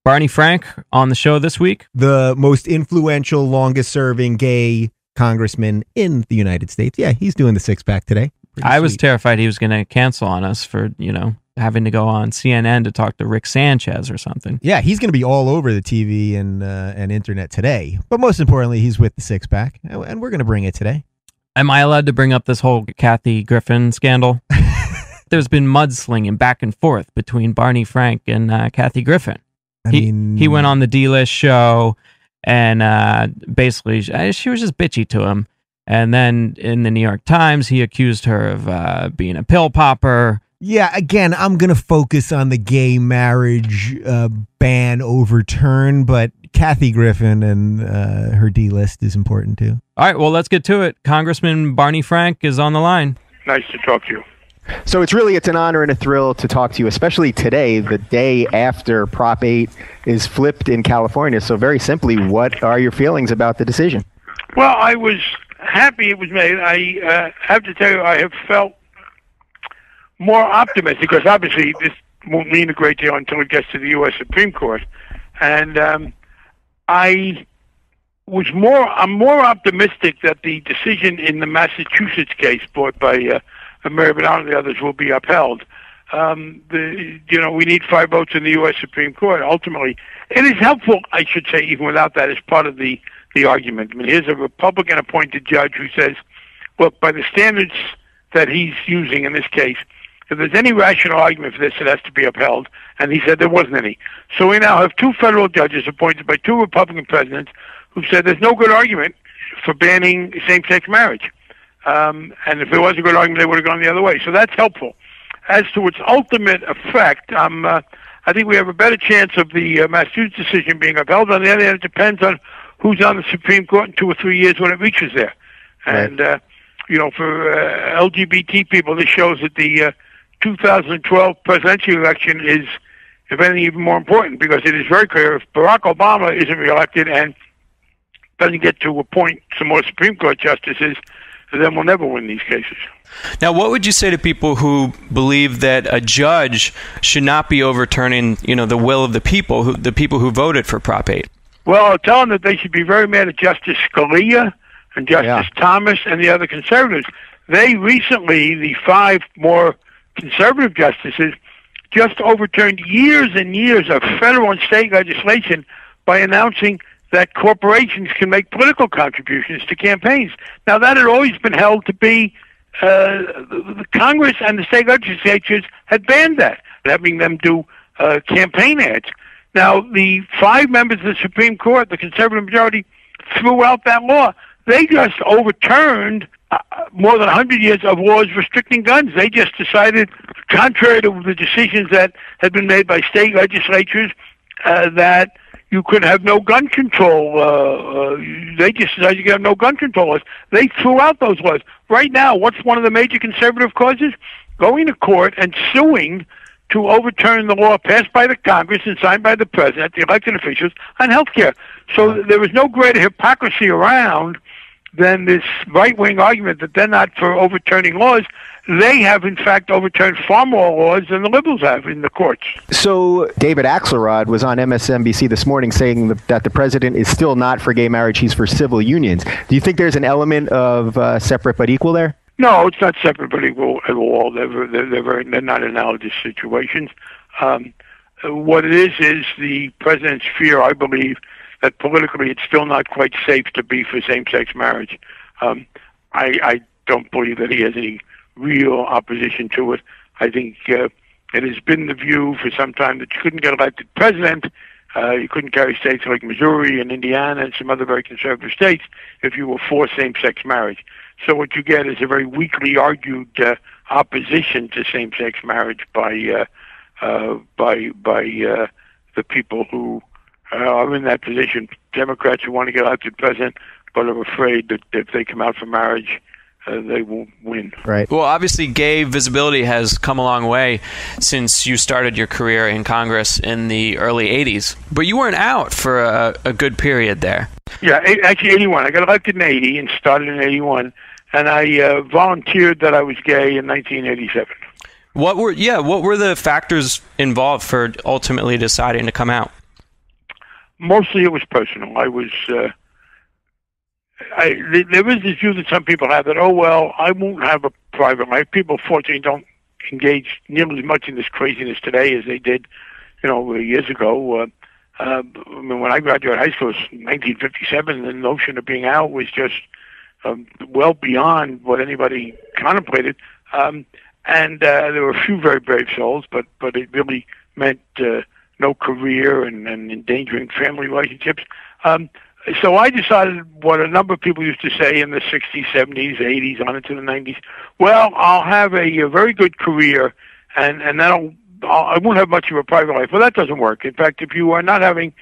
Barney Frank on the show this week. The most influential, longest-serving gay congressman in the United States. Yeah, he's doing the six-pack today. I was terrified he was going to cancel on us for, having to go on CNN to talk to Rick Sanchez or something. Yeah, he's going to be all over the TV and internet today. But most importantly, he's with the six-pack, and we're going to bring it today. Am I allowed to bring up this whole Kathy Griffin scandal? There's been mudslinging back and forth between Barney Frank and Kathy Griffin. He went on the D-List show, and basically she was just bitchy to him. And then in the New York Times, he accused her of being a pill popper. Yeah, again, I'm going to focus on the gay marriage ban overturn, but Kathy Griffin and her D-List is important too. All right, well, let's get to it. Congressman Barney Frank is on the line. Nice to talk to you. So it's an honor and a thrill to talk to you, especially today, the day after Prop 8 is flipped in California. So very simply, what are your feelings about the decision? Well, I was happy it was made. I have to tell you, I have felt more optimistic, because obviously this won't mean a great deal until it gets to the U.S. Supreme Court. And I'm more optimistic that the decision in the Massachusetts case brought by Mary Bernard and the others will be upheld. We need 5 votes in the U.S. Supreme Court. Ultimately, it is helpful, I should say, even without that, as part of the argument. I mean, here's a Republican-appointed judge who says, look, by the standards that he's using in this case, if there's any rational argument for this, it has to be upheld. And he said there wasn't any. So we now have 2 federal judges appointed by 2 Republican presidents who said there's no good argument for banning same-sex marriage. And if there was a good argument, they would have gone the other way. So that's helpful. As to its ultimate effect, I think we have a better chance of the Massachusetts decision being upheld. On the other hand, it depends on who's on the Supreme Court in 2 or 3 years when it reaches there. And, for LGBT people, this shows that the 2012 presidential election is, if anything, even more important, because it is very clear if Barack Obama isn't reelected and doesn't get to appoint some more Supreme Court justices, then we'll never win these cases. Now, what would you say to people who believe that a judge should not be overturning, the will of the people who voted for Prop 8? Well, I'll tell them that they should be very mad at Justice Scalia and Justice Thomas and the other conservatives. They recently, the 5 more conservative justices, just overturned years and years of federal and state legislation by announcing that corporations can make political contributions to campaigns. Now, that had always been held to be, the Congress and the state legislatures had banned that, having them do campaign ads. Now, the 5 members of the Supreme Court, the conservative majority, threw out that law. They just overturned more than 100 years of laws restricting guns. They just decided, contrary to the decisions that had been made by state legislatures, that you could have no gun control. They just decided you could have no gun control laws. They threw out those laws. Right now, what's one of the major conservative causes? Going to court and suing to overturn the law passed by the Congress and signed by the President, the elected officials, on health care. So there is no greater hypocrisy around than this right-wing argument that they're not for overturning laws. They have, in fact, overturned far more laws than the liberals have in the courts. So David Axelrod was on MSNBC this morning saying that the president is still not for gay marriage, he's for civil unions. Do you think there's an element of separate but equal there? No, it's not separate but equal at all. They're not analogous situations. What it is the president's fear, I believe, that politically it's still not quite safe to be for same-sex marriage. I don't believe that he has any real opposition to it. I think it has been the view for some time that you couldn't get elected president, you couldn't carry states like Missouri and Indiana and some other very conservative states if you were for same-sex marriage. So what you get is a very weakly argued opposition to same-sex marriage by the people who are in that position. Democrats who want to get elected president but are afraid that if they come out for marriage, they won't win. Right. Well, obviously, gay visibility has come a long way since you started your career in Congress in the early 80s. But you weren't out for a good period there. Yeah, actually 81. I got elected in 80 and started in 81. And I volunteered that I was gay in 1987. What were the factors involved for ultimately deciding to come out? Mostly it was personal. I was, there is this view that some people have that, oh, well, I won't have a private life. People, fortunately, don't engage nearly as much in this craziness today as they did, years ago. I mean, when I graduated high school, it was 1957, the notion of being out was just well beyond what anybody contemplated. And there were a few very brave souls, but it really meant no career and endangering family relationships. So I decided what a number of people used to say in the 60s, 70s, 80s, on into the 90s. Well, I'll have a very good career, and I won't have much of a private life. Well, that doesn't work. In fact, if you are not having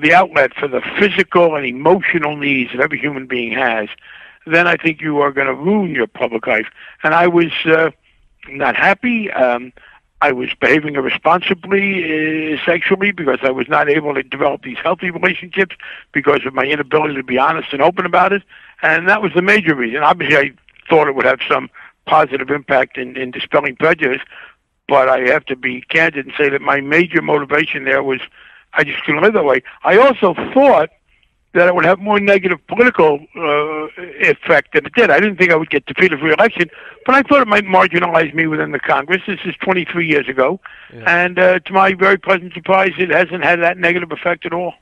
the outlet for the physical and emotional needs that every human being has, then I think you are going to ruin your public life. And I was not happy. I was behaving irresponsibly sexually because I was not able to develop these healthy relationships because of my inability to be honest and open about it. And that was the major reason. Obviously, I thought it would have some positive impact in dispelling prejudice, but I have to be candid and say that my major motivation there was I just couldn't live that way. I also thought that it would have more negative political effect than it did. I didn't think I would get defeated for re-election, but I thought it might marginalize me within the Congress. This is 23 years ago, and to my very pleasant surprise, it hasn't had that negative effect at all.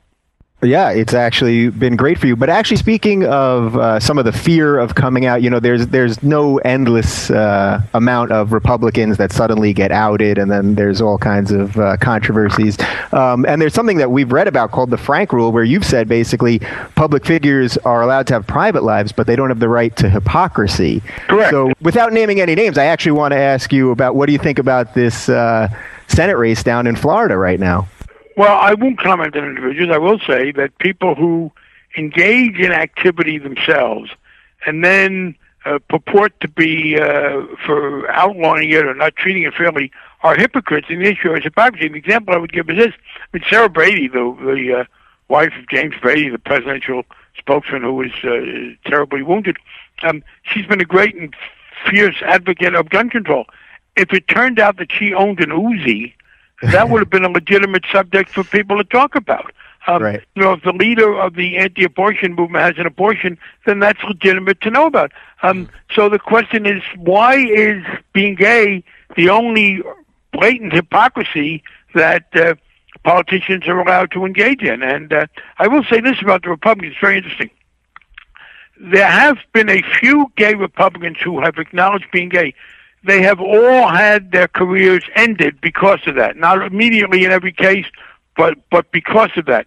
Yeah, it's actually been great for you. But actually, speaking of some of the fear of coming out, there's no endless amount of Republicans that suddenly get outed, and then there's all kinds of controversies. And there's something that we've read about called the Frank Rule, where you've said basically public figures are allowed to have private lives, but they don't have the right to hypocrisy. Correct. So without naming any names, I actually want to ask you about what do you think about this Senate race down in Florida right now? Well, I won't comment on individuals. I will say that people who engage in activity themselves and then purport to be for outlawing it or not treating it fairly are hypocrites, and the issue is hypocrisy. An example I would give is this. I mean, Sarah Brady, the wife of James Brady, the presidential spokesman who was terribly wounded, she's been a great and fierce advocate of gun control. If it turned out that she owned an Uzi, that would have been a legitimate subject for people to talk about. Right. If the leader of the anti-abortion movement has an abortion, then that's legitimate to know about. So the question is, why is being gay the only blatant hypocrisy that politicians are allowed to engage in? And I will say this about the Republicans, it's very interesting. There have been a few gay Republicans who have acknowledged being gay. They have all had their careers ended because of that. Not immediately in every case, but because of that.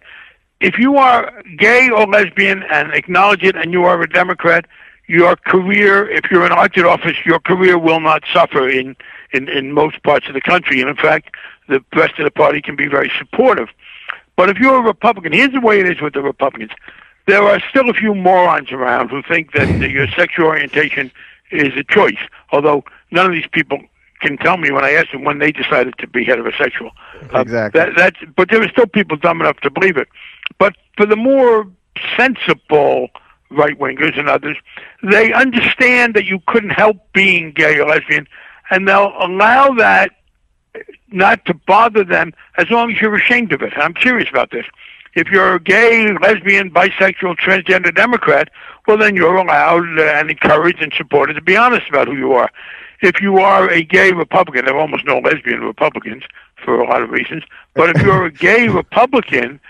If you are gay or lesbian and acknowledge it and you are a Democrat, your career, if you're in elected office, your career will not suffer in most parts of the country. And in fact, the rest of the party can be very supportive. But if you're a Republican, here's the way it is with the Republicans. There are still a few morons around who think that your sexual orientation is a choice, although none of these people can tell me when I ask them when they decided to be heterosexual. Exactly. But there are still people dumb enough to believe it. But for the more sensible right-wingers and others, they understand that you couldn't help being gay or lesbian, and they'll allow that not to bother them as long as you're ashamed of it. I'm serious about this. If you're a gay, lesbian, bisexual, transgender Democrat, well, then you're allowed and encouraged and supported to be honest about who you are. If you are a gay Republican, there are almost no lesbian Republicans for a lot of reasons, but if you're a gay Republican,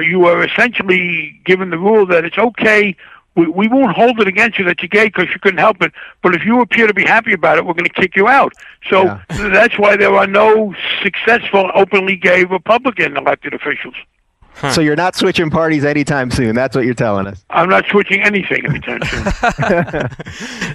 you are essentially given the rule that it's okay, we won't hold it against you that you're gay because you couldn't help it, but if you appear to be happy about it, we're going to kick you out. So that's why there are no successful openly gay Republican elected officials. So you're not switching parties anytime soon. That's what you're telling us. I'm not switching anything anytime soon.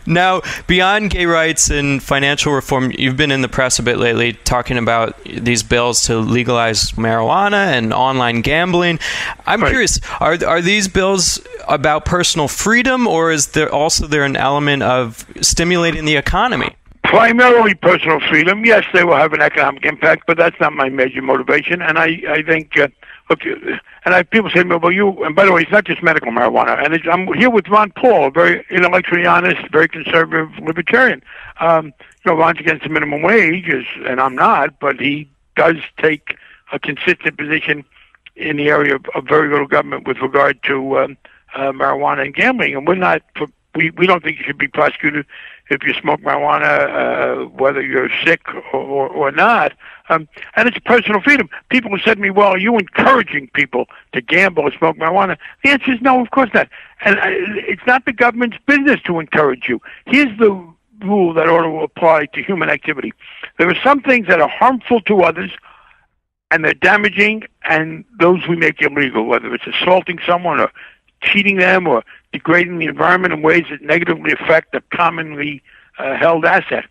Now, beyond gay rights and financial reform, you've been in the press a bit lately talking about these bills to legalize marijuana and online gambling. I'm curious, are these bills about personal freedom, or is there also an element of stimulating the economy? Primarily personal freedom. Yes, they will have an economic impact, but that's not my major motivation. And I think... people say to me, well, you, and by the way, it's not just medical marijuana. And I'm here with Ron Paul, a very intellectually honest, very conservative libertarian. Ron's against the minimum wage, and I'm not, but he does take a consistent position in the area of very little government with regard to marijuana and gambling, and we don't think you should be prosecuted if you smoke marijuana, whether you're sick or not. And it's personal freedom. People have said to me, well, are you encouraging people to gamble or smoke marijuana? The answer is no, of course not. And it's not the government's business to encourage you. Here's the rule that ought to apply to human activity. There are some things that are harmful to others, and they're damaging, and those we make illegal, whether it's assaulting someone or cheating them or degrading the environment in ways that negatively affect a commonly held asset.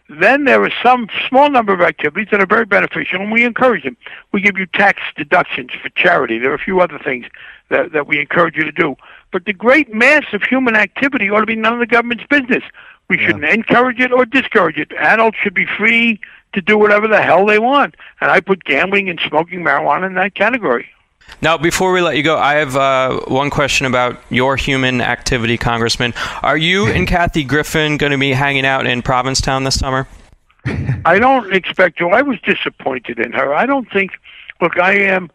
Then there are some small number of activities that are very beneficial, and we encourage them. We give you tax deductions for charity. There are a few other things that we encourage you to do. But the great mass of human activity ought to be none of the government's business. We shouldn't encourage it or discourage it. Adults should be free to do whatever the hell they want. And I put gambling and smoking marijuana in that category. Now, before we let you go, I have one question about your human activity, Congressman. Are you and Kathy Griffin going to be hanging out in Provincetown this summer? I don't expect to. I was disappointed in her. I don't think. Look, I am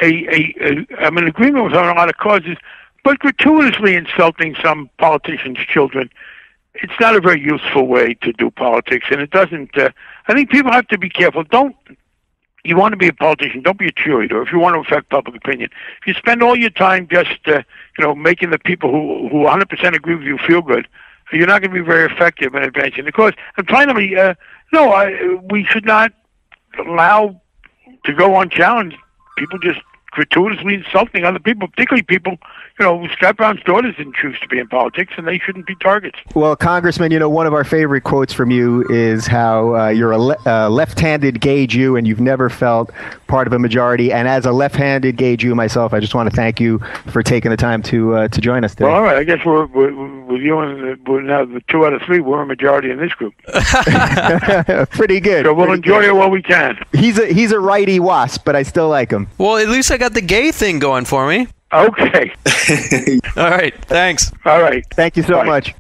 I'm in agreement with her on a lot of causes, but gratuitously insulting some politicians' children, it's not a very useful way to do politics, and it doesn't. I think people have to be careful. You want to be a politician, don't be a cheerleader if you want to affect public opinion. If you spend all your time just, making the people who 100% agree with you feel good, you're not going to be very effective in advancing the cause. And finally, we should not allow to go unchallenged people just gratuitously insulting other people, particularly people, Scott Brown's daughters didn't choose to be in politics, and they shouldn't be targets. Well, Congressman, one of our favorite quotes from you is how you're a left-handed gay Jew, and you've never felt part of a majority. And as a left-handed gay Jew myself, I just want to thank you for taking the time to join us today. Well, all right. I guess we're with you, and we're now the 2 out of 3. We're a majority in this group. Pretty good. So we'll enjoy it while we can. He's a righty wasp, but I still like him. Well, at least I got the gay thing going for me. Okay. All right. Thanks. All right. Thank you so much.